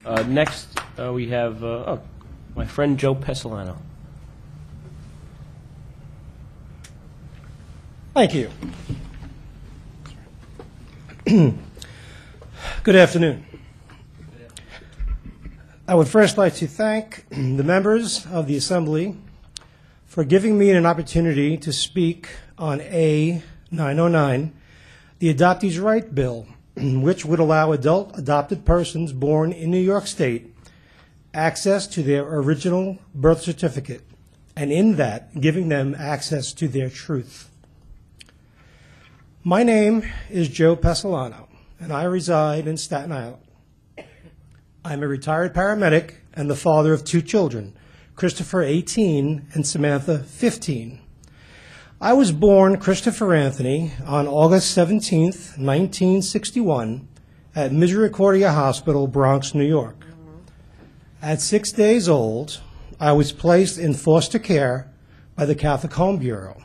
Next, we have my friend Joe Pessalono. Thank you. Good afternoon. I would first like to thank the members of the Assembly for giving me an opportunity to speak on A909, the Adoptees' Right Bill, which would allow adult adopted persons born in New York State access to their original birth certificate, and in that, giving them access to their truth. My name is Joe Pessalono, and I reside in Staten Island. I'm a retired paramedic and the father of two children, Christopher, 18, and Samantha, 15. I was born Christopher Anthony on August 17, 1961, at Misericordia Hospital, Bronx, New York. At 6 days old, I was placed in foster care by the Catholic Home Bureau.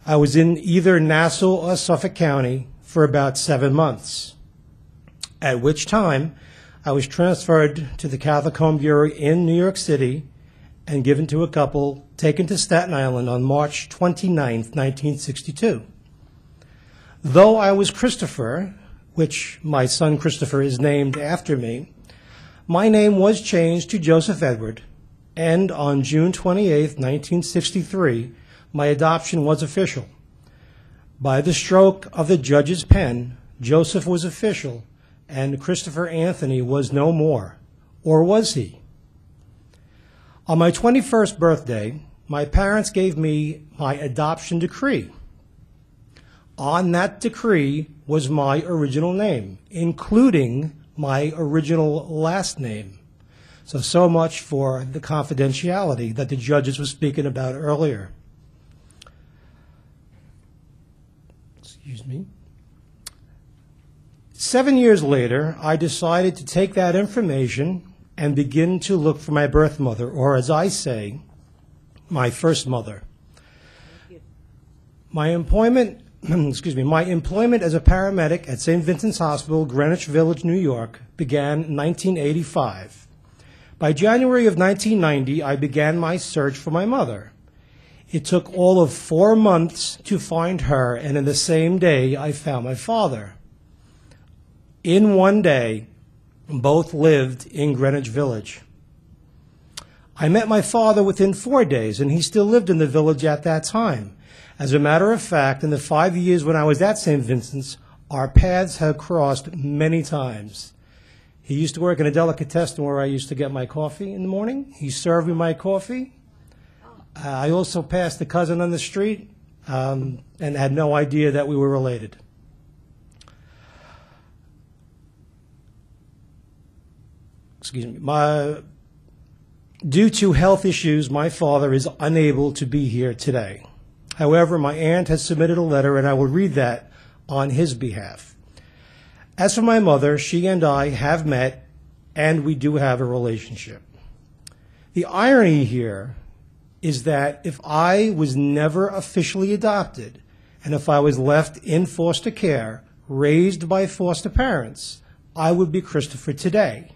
I was in either Nassau or Suffolk County for about 7 months, at which time I was transferred to the Catholic Home Bureau in New York City and given to a couple taken to Staten Island on March 29, 1962. Though I was Christopher, which my son Christopher is named after me, my name was changed to Joseph Edward, and on June 28, 1963, my adoption was official. By the stroke of the judge's pen, Joseph was official, and Christopher Anthony was no more. Or was he? On my 21st birthday, my parents gave me my adoption decree. On that decree was my original name, including my original last name. So much for the confidentiality that the judges were speaking about earlier. Excuse me. 7 years later, I decided to take that information and begin to look for my birth mother, or as I say, my first mother. My employment as a paramedic at St. Vincent's Hospital, Greenwich Village, New York, began in 1985. By January of 1990, I began my search for my mother. It took all of 4 months to find her, and in the same day, I found my father. In one day, both lived in Greenwich Village. I met my father within 4 days, and he still lived in the village at that time. As a matter of fact, in the 5 years when I was at St. Vincent's, our paths have crossed many times. He used to work in a delicatessen where I used to get my coffee in the morning. He served me my coffee. I also passed a cousin on the street and had no idea that we were related. Excuse me. Due to health issues, my father is unable to be here today. However, my aunt has submitted a letter, and I will read that on his behalf. As for my mother, she and I have met, and we do have a relationship. The irony here is that if I was never officially adopted, and if I was left in foster care, raised by foster parents, I would be Christopher today.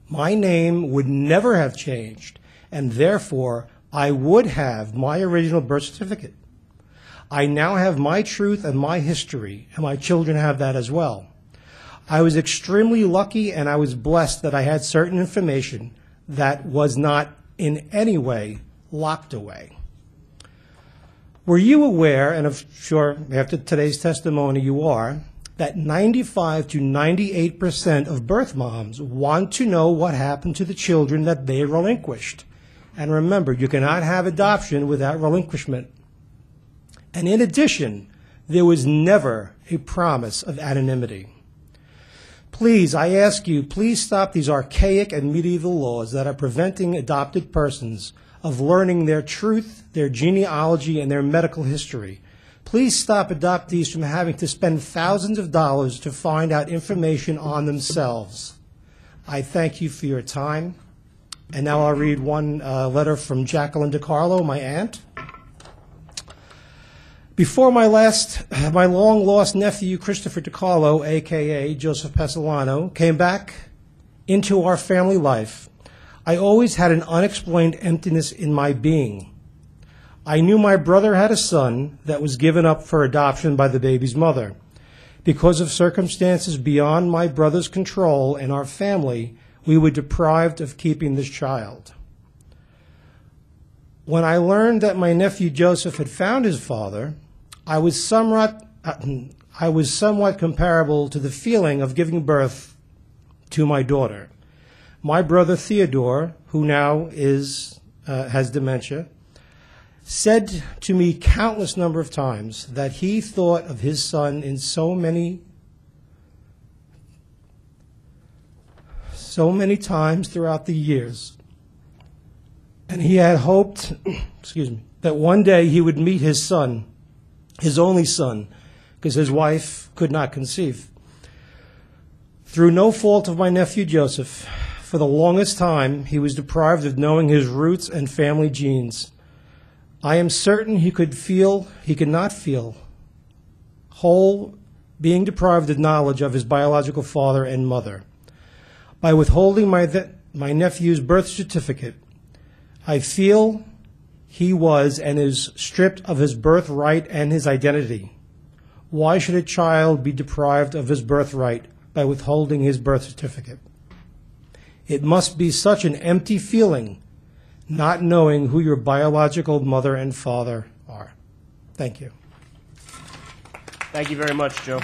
My name would never have changed, and therefore I would have my original birth certificate. I now have my truth and my history, and my children have that as well. I was extremely lucky, and I was blessed that I had certain information that was not in any way locked away. Were you aware, and I'm sure after today's testimony you are, that 95 to 98% of birth moms want to know what happened to the children that they relinquished? And remember, you cannot have adoption without relinquishment. And in addition, there was never a promise of anonymity. Please, I ask you, please stop these archaic and medieval laws that are preventing adopted persons of learning their truth, their genealogy, and their medical history. Please stop adoptees from having to spend thousands of dollars to find out information on themselves. I thank you for your time. And now I'll read one letter from Jacqueline DiCarlo, my aunt. Before my long-lost nephew, Christopher DiCarlo, a.k.a. Joseph Pessalono, came back into our family life, I always had an unexplained emptiness in my being. I knew my brother had a son that was given up for adoption by the baby's mother. Because of circumstances beyond my brother's control and our family, we were deprived of keeping this child. When I learned that my nephew Joseph had found his father, I was somewhat comparable to the feeling of giving birth to my daughter. My brother Theodore, who now has dementia, said to me countless number of times that he thought of his son in so many times throughout the years. And he had hoped, that one day he would meet his son, his only son, because his wife could not conceive. Through no fault of my nephew Joseph, for the longest time he was deprived of knowing his roots and family genes. I am certain he could not feel whole, being deprived of knowledge of his biological father and mother. By withholding my nephew's birth certificate, I feel he was and is stripped of his birthright and his identity. Why should a child be deprived of his birthright by withholding his birth certificate? It must be such an empty feeling, not knowing who your biological mother and father are. Thank you. Thank you very much, Joe.